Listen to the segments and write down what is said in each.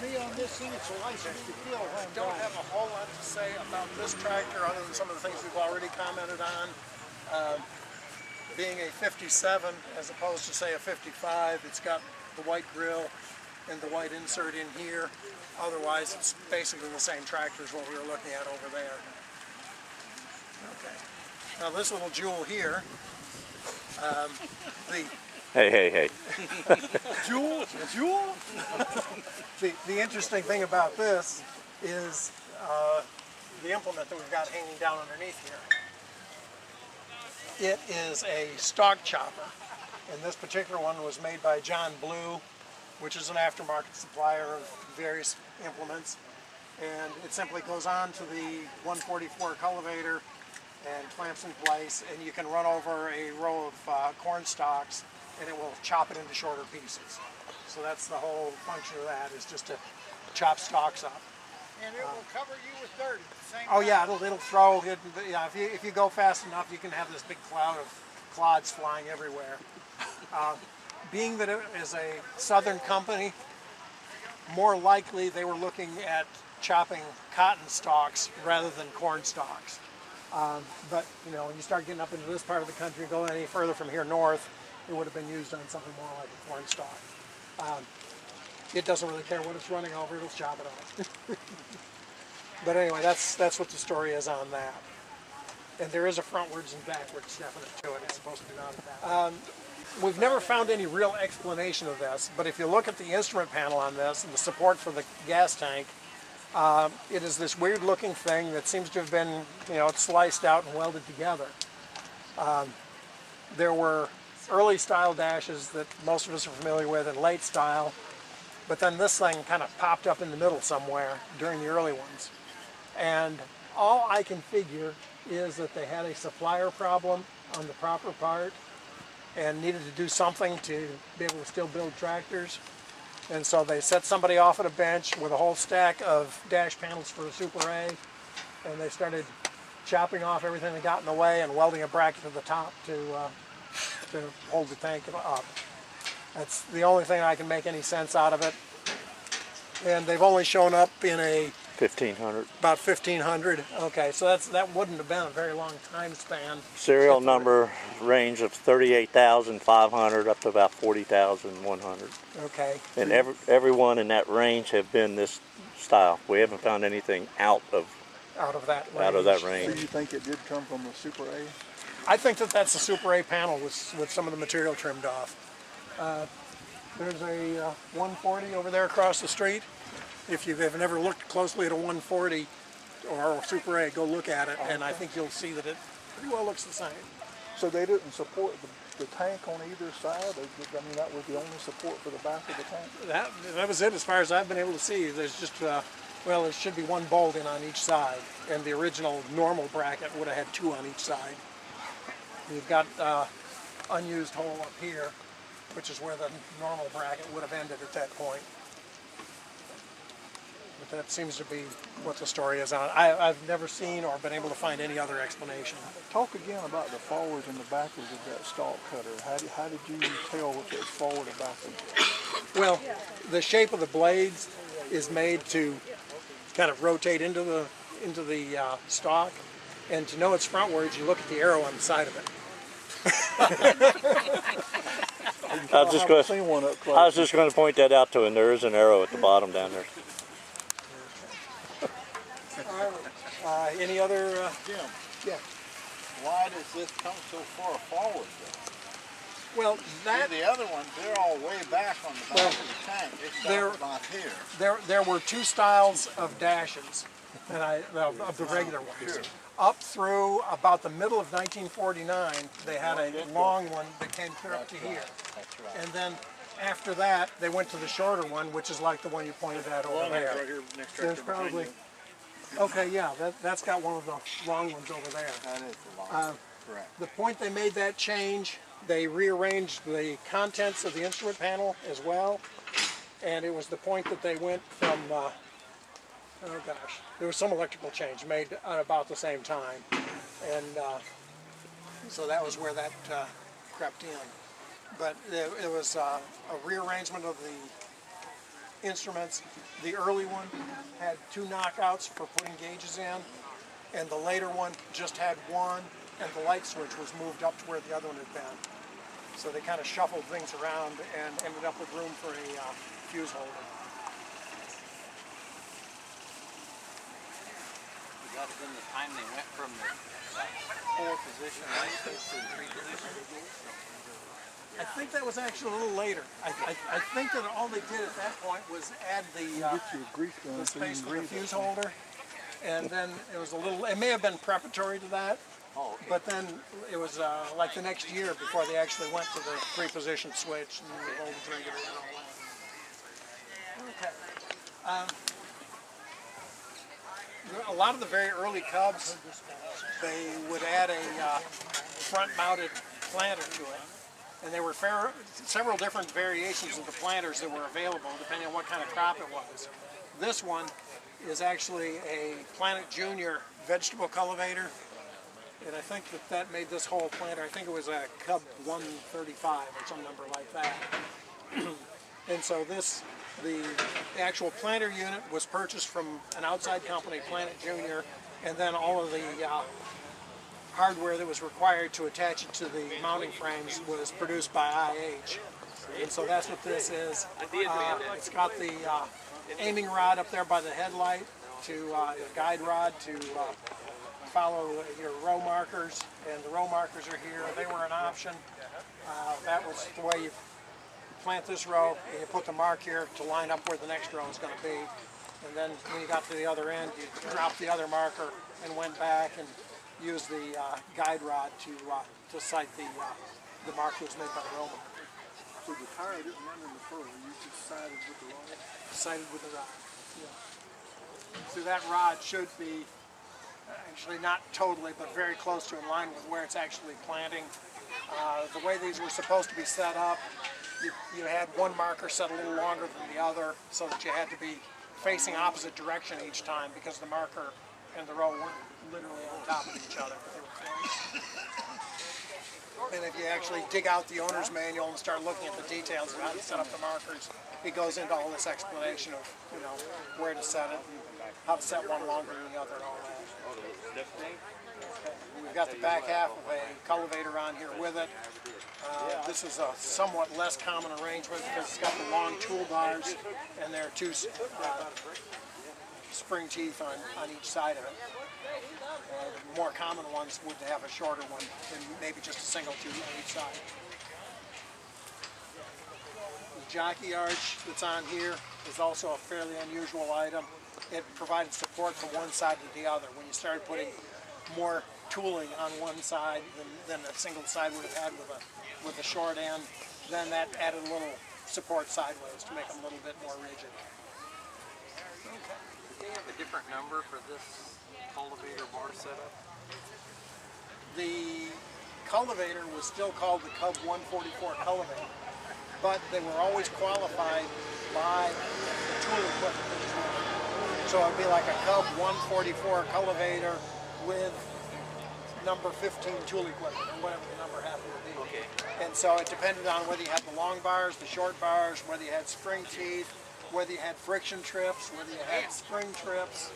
me on this thing. It's a license to kill. I don't have a whole lot to say about this tractor other than some of the things we've already commented on. Being a 57 as opposed to say a 55, it's got the white grill and the white insert in here. Otherwise, it's basically the same tractor as what we were looking at over there. Okay. Now this little jewel here, Hey. Jewel? The interesting thing about this is the implement that we've got hanging down underneath here. It is a stalk chopper, and this particular one was made by John Blue, which is an aftermarket supplier of various implements, and it simply goes on to the 144 cultivator and clamps in place, and you can run over a row of corn stalks and it will chop it into shorter pieces. So that's the whole function of that, is just to chop stalks up. And it will cover you with dirt at the same time. Oh yeah, it'll throw it. Yeah, if you go fast enough, you can have this big cloud of clods flying everywhere. Being that it is a southern company, more likely they were looking at chopping cotton stalks rather than corn stalks. But you know, when you start getting up into this part of the country and going any further from here north, it would have been used on something more like a corn stalk. It doesn't really care what it's running over, it'll chop it off. But anyway, that's what the story is on that. And there is a frontwards and backwards definite to it. It's supposed to be mounted that way. We've never found any real explanation of this, but if you look at the instrument panel on this and the support for the gas tank, it is this weird looking thing that seems to have been, you know, sliced out and welded together. There were early style dashes that most of us are familiar with and late style, but then this thing kind of popped up in the middle somewhere during the early ones. And all I can figure is that they had a supplier problem on the proper part and needed to do something to be able to still build tractors. And so they set somebody off at a bench with a whole stack of dash panels for a Super A, and they started chopping off everything that got in the way and welding a bracket to the top to hold the tank up. That's the only thing I can make any sense out of it. And they've only shown up in a 1500. About 1500. Okay, so that wouldn't have been a very long time span. Serial number range of 38,500 up to about 40,100. Okay. And everyone in that range have been this style. We haven't found anything out of that range. So you think it did come from the Super A? I think that's a Super A panel with some of the material trimmed off. There's a 140 over there across the street. If you've never looked closely at a 140 or a Super A, go look at it, and I think you'll see that it pretty well looks the same. So they didn't support the tank on either side? I mean, that was the only support for the back of the tank? That was it as far as I've been able to see. There's just, well, there should be one bolt in on each side, and the original normal bracket would have had two on each side. You've got unused hole up here, which is where the normal bracket would have ended at that point. But that seems to be what the story is on. I've never seen or been able to find any other explanation. Talk again about the forwards and the backwards of that stalk cutter. How did you tell if it's forward or backward? Well, the shape of the blades is made to kind of rotate into the stalk, and to know it's frontwards, you look at the arrow on the side of it. I was just going to point that out to him. There is an arrow at the bottom down there. Any other? Jim. Yeah. Why does this come so far forward then? Well, the other ones, they're all way back on the back of the tank. They stop about here. There were two styles of dashes, and of the regular ones. Sure. Up through about the middle of 1949, they had a long one that came clear up to here. That's right. And then after that, they went to the shorter one, which is like the one you pointed at over there. Right here, next There's probably, okay, yeah, that's got one of the long ones over there. That is the long one. Correct. The point they made that change, they rearranged the contents of the instrument panel as well, and it was the point that they went from, oh gosh, there was some electrical change made at about the same time, and so that was where that crept in. But it was a rearrangement of instruments. The early one had 2 knockouts for putting gauges in, and the later one just had 1, and the light switch was moved up to where the other one had been. So they kind of shuffled things around and ended up with room for a fuse holder. That was in the time they went from the 4-position light switch to the 3-position. I think that was actually a little later. I think that all they did at that point was add the space for the fuse holder, and then it was a little. It may have been preparatory to that, but then it was like the next year before they actually went to the 3-position switch and the voltage regulator and all that. Okay. A lot of the very early Cubs, they would add a front-mounted planter to it. And there were several different variations of the planters that were available depending on what kind of crop it was. This one is actually a Planet Junior vegetable cultivator, and I think that made this whole planter. I think it was a Cub 135 or some number like that. And so the actual planter unit was purchased from an outside company, Planet Junior, and then all of the hardware that was required to attach it to the mounting frames was produced by IH. And so that's what this is. It's got the aiming rod up there by the headlight, to the guide rod to follow your row markers, and the row markers are here. They were an option. That was the way you plant this row, and you put the mark here to line up where the next row is going to be. And then when you got to the other end, you dropped the other marker and went back and used the guide rod to sight the mark that was made by the row marker. So the tire didn't run in the furrow, you just sided with the rod? Sided with the rod, yeah. So that rod should be actually not totally, but very close to in line with where it's actually planting. The way these were supposed to be set up, you had one marker set a little longer than the other, so that you had to be facing opposite direction each time, because the marker and the row weren't literally on top of each other, but they were close. And if you actually dig out the owner's manual and start looking at the details of how to set up the markers, it goes into all this explanation of, you know, where to set it and how to set one longer than the other and all that. Okay. We've got the back half of a cultivator on here with it. This is a somewhat less common arrangement because it's got the long toolbars, and there are 2 spring teeth on each side of it. The more common ones would have a shorter one and maybe just a single tooth on each side. The jockey arch that's on here is also a fairly unusual item. It provided support from one side to the other. When you started putting more tooling on one side than a single side would have had with a short end, then that added a little support sideways to make them a little bit more rigid. Okay. Do they have a different number for this cultivator bar setup? The cultivator was still called the Cub 144 cultivator, but they were always qualified by the tool equipment that was running. So it would be like a Cub 144 cultivator with number 15 tool equipment, or whatever the number happened to be. Okay. And so it depended on whether you had the long bars, the short bars, whether you had spring teeth, whether you had friction trips, whether you had spring trips,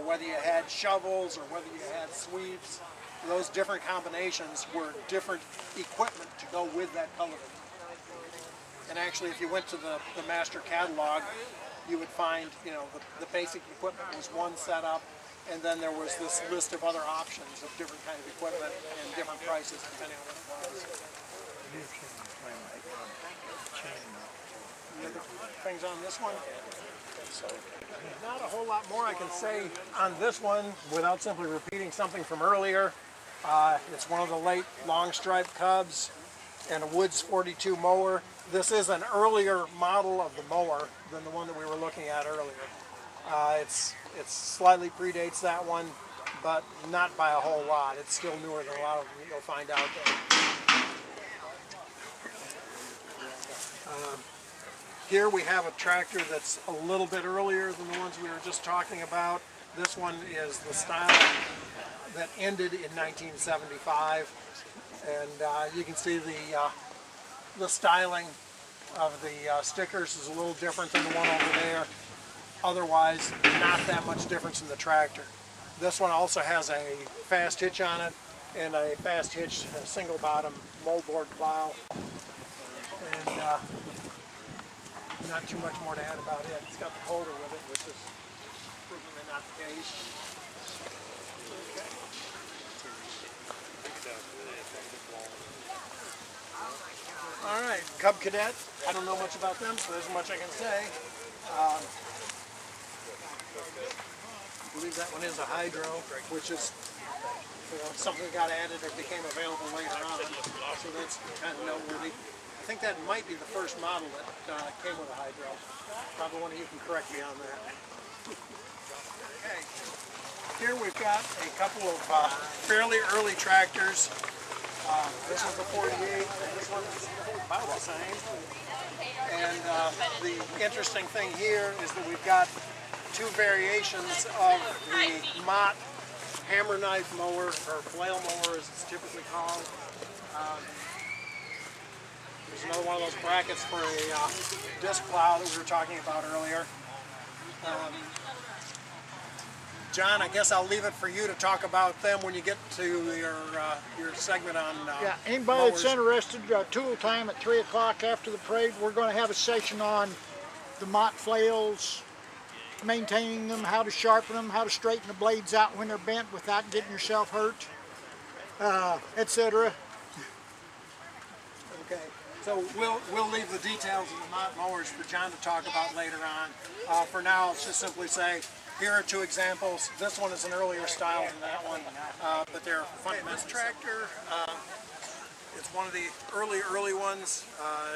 whether you had shovels, or whether you had sweeps. Those different combinations were different equipment to go with that cultivator. And actually, if you went to the master catalog, you would find, you know, the basic equipment was one setup, and then there was this list of other options of different kind of equipment and different prices depending on what it was. Any other things on this one? Not a whole lot more I can say on this one without simply repeating something from earlier. It's one of the late long stripe Cubs and a Woods 42 mower. This is an earlier model of the mower than the one that we were looking at earlier. It slightly predates that one, but not by a whole lot. It's still newer than a lot of them you'll find out there. Here we have a tractor that's a little bit earlier than the ones we were just talking about. This one is the style that ended in 1975, and you can see the styling of the stickers is a little different than the one over there. Otherwise, not that much difference in the tractor. This one also has a fast hitch on it and a fast hitch single bottom moldboard plow. And not too much more to add about it. It's got the holder with it, which is frequently not the case. Okay. All right, Cub Cadet. I don't know much about them, so there's much I can say. I believe that one is a hydro, which is something that got added or became available later on. So that's kind of noteworthy. I think that might be the first model that came with a hydro. Probably one of you can correct me on that. Okay. Here we've got a couple of fairly early tractors. This one's a 48, and this one is about the same. And the interesting thing here is that we've got two variations of the Mott hammer knife mower, or flail mower as it's typically called. There's another one of those brackets for a disc plow that we were talking about earlier. John, I guess I'll leave it for you to talk about them when you get to your segment on yeah, anybody mowers. that's interested, tool time at 3 o'clock after the parade, we're going to have a session on the Mott flails, maintaining them, how to sharpen them, how to straighten the blades out when they're bent without getting yourself hurt, etc. Okay, so we'll leave the details of the Mott mowers for John to talk about later on. For now, I'll just simply say, here are two examples. This one is an earlier style than that one, but they're fundamentally. This tractor, it's one of the early ones.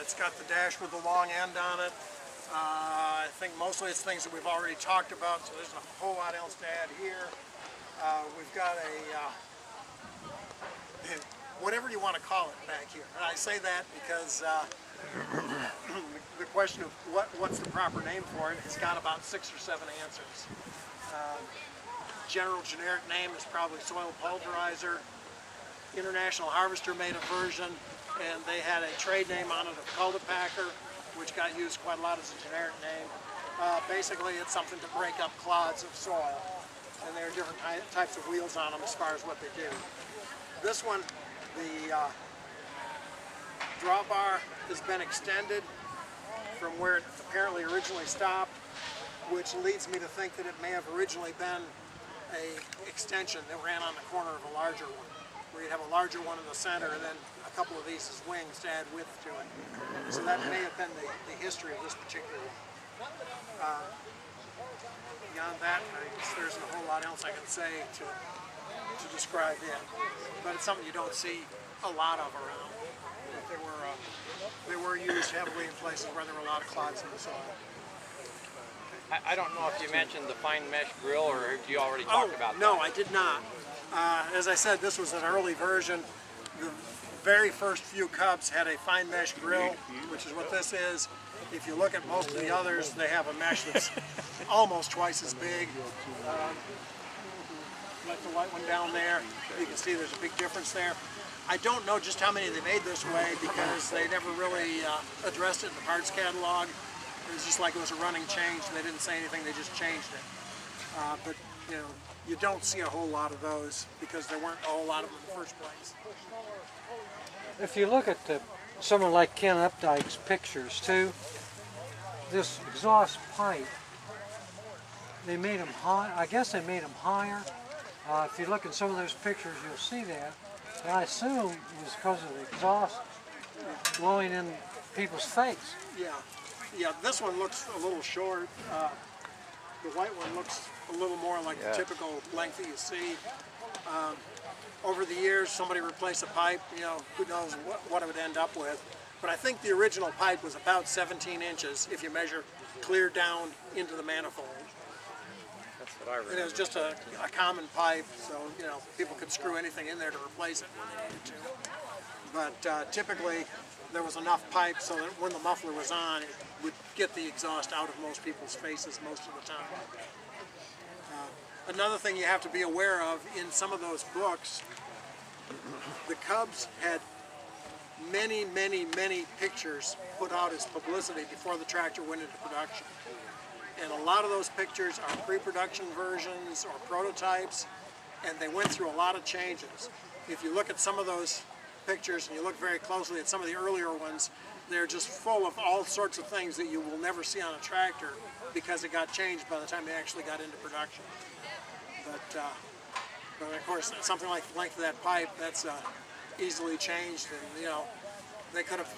It's got the dash with the long end on it. I think mostly it's things that we've already talked about, so there's a whole lot else to add here. We've got a, whatever you want to call it back here. And I say that because the question of what's the proper name for it has got about 6 or 7 answers. General generic name is probably soil pulverizer. International Harvester made a version, and they had a trade name on it of Cultivator, which got used quite a lot as a generic name. Basically, it's something to break up clods of soil, and there are different types of wheels on them as far as what they do. This one, the drawbar has been extended from where it apparently originally stopped, which leads me to think that it may have originally been a extension that ran on the corner of a larger one, where you'd have a larger one in the center and then a couple of these as wings to add width to it. So that may have been the history of this particular one. Beyond that, there isn't a whole lot else I can say to describe it, but it's something you don't see a lot of around. They were used heavily in places where there were a lot of clods in the soil. I don't know if you mentioned the fine mesh grill, or did you already talk about that? No, I did not. As I said, this was an early version. The very first few Cubs had a fine mesh grill, which is what this is. If you look at most of the others, they have a mesh that's almost twice as big. Like the white one down there, you can see there's a big difference there. I don't know just how many they made this way because they never really addressed it in the parts catalog. It was just like it was a running change. They didn't say anything, they just changed it. But you know, you don't see a whole lot of those because there weren't a whole lot of them in the first place. If you look at someone like Ken Updike's pictures too, this exhaust pipe, they made them high. I guess they made them higher. If you look at some of those pictures, you'll see that. And I assume it was because of the exhaust blowing in people's face. Yeah, this one looks a little short. The white one looks a little more like the typical length that you see. Over the years, somebody replaced a pipe, you know, who knows what it would end up with. But I think the original pipe was about 17 inches if you measure clear down into the manifold. That's what I remember. And it was just a common pipe, so, you know, people could screw anything in there to replace it when they needed to. But typically, there was enough pipe so that when the muffler was on, it would get the exhaust out of most people's faces most of the time. Another thing you have to be aware of in some of those books, the Cubs had many, many, many pictures put out as publicity before the tractor went into production. And a lot of those pictures are pre-production versions or prototypes, and they went through a lot of changes. If you look at some of those pictures and you look very closely at some of the earlier ones, they're just full of all sorts of things that you will never see on a tractor because it got changed by the time they actually got into production. But of course, something like the length of that pipe, that's easily changed, and you know, they could have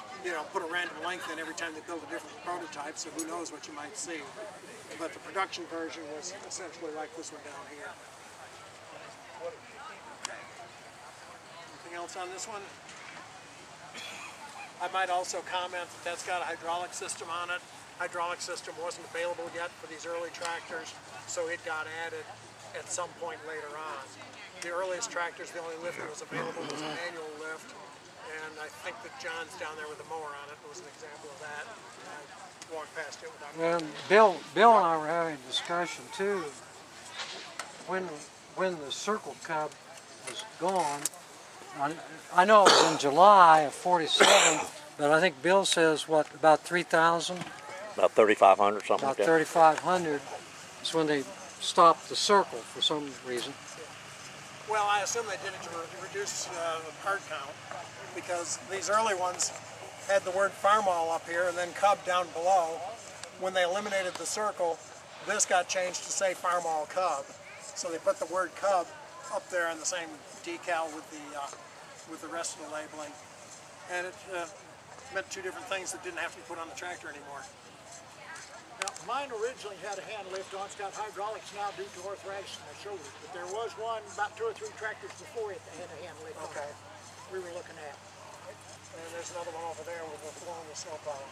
put a random length in every time they built a different prototype, so who knows what you might see. But the production version was essentially like this one down here. Anything else on this one? I might also comment that that's got a hydraulic system on it. Hydraulic system wasn't available yet for these early tractors, so it got added at some point later on. The earliest tractors, the only lift that was available was a manual lift, and I think that John's down there with a mower on it was an example of that. I walked past it without. Well, Bill and I were having a discussion too. When the Circle Cub was gone, I know it was in July of '47, but I think Bill says what, about 3,000? About 3,500, something About like that. 3,500 is when they stopped the Circle for some reason. Well, I assume they did it to reduce the part count, because these early ones had the word Farmall up here and then Cub down below. When they eliminated the Circle, this got changed to say Farmall Cub. So they put the word Cub up there in the same decal with the rest of the labeling. And it meant two different things that didn't have to be put on the tractor anymore. Now, mine originally had a hand lift on. It's got hydraulics now due to arthritis in my shoulders. But there was one about 2 or 3 tractors before it that had a hand lift on it we were looking at. And there's another one over there with the snow plow.